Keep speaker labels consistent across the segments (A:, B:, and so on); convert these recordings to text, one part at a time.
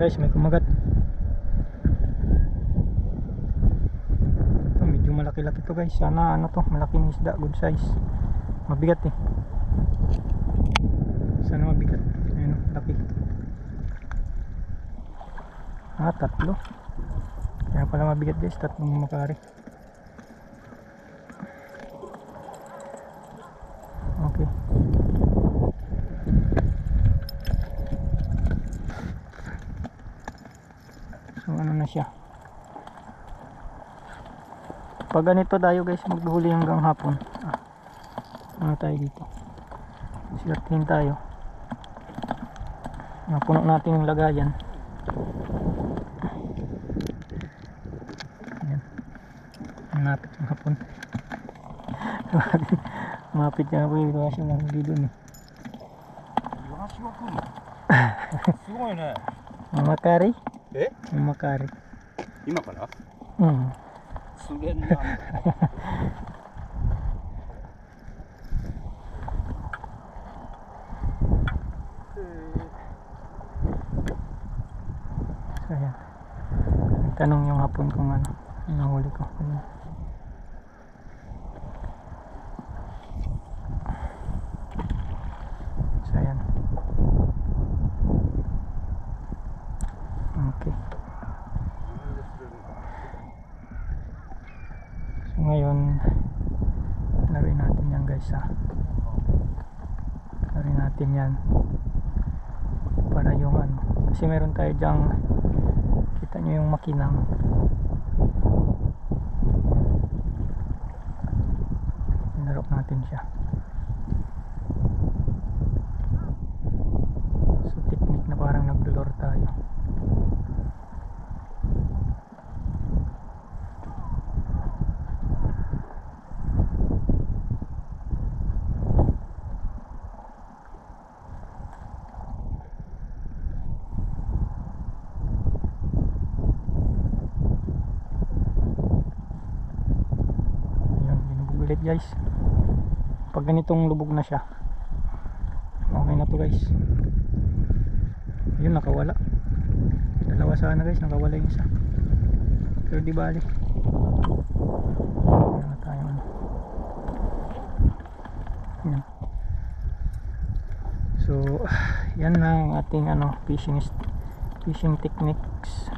A: Guys, may kumagat. Ito, medyo malaki-laki to guys. Sana ano to, malaking isda, good size. Mabigat eh. Sana mabigat. Ayun, laki. Tatlo. Kaya pala mabigat guys, tatlong makari. Okay. So ano na siya. Pag ganito tayo guys, magduhuli hanggang hapon. Ano tayo dito? Silatin tayo. Napuno natin yung lagayan. Ayan. Malapit yung hapon. Malapit yung hapon. Ito kasi mahuli dun eh.
B: すごいね。
A: Mamakari?
B: え
A: Mamakari.
B: 今から
A: Hmm.
B: すげえな。
A: So ayan. Tanong yung hapon kung ano yung nahuli ko. Ayan. So ayan. Okay. So ngayon laruin natin yan guys ha. Laruin natin yan para yung ano, kasi meron tayo dyang, kita nyo yung makinang. Larok natin siya. So technique na parang nagdolor tayo. Ulit guys, pag ganitong lubog na siya, okay na to guys. Yun, nakawala. Dalawa sana guys, nakawala yung isa, pero di bali. Wala tayo ano. Yan. So yan na ang ating ano, fishing techniques.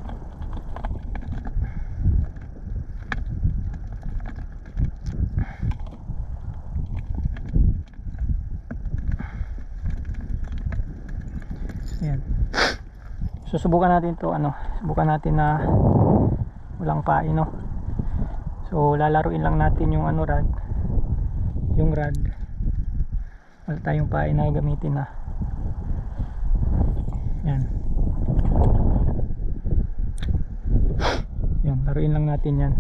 A: Ayan. So subukan natin to ano, subukan natin na walang pain no. So lalaruin lang natin yung ano rod. Yung rod. Wala tayong pain na gamitin na. Yan. Yan, laruin lang natin yan.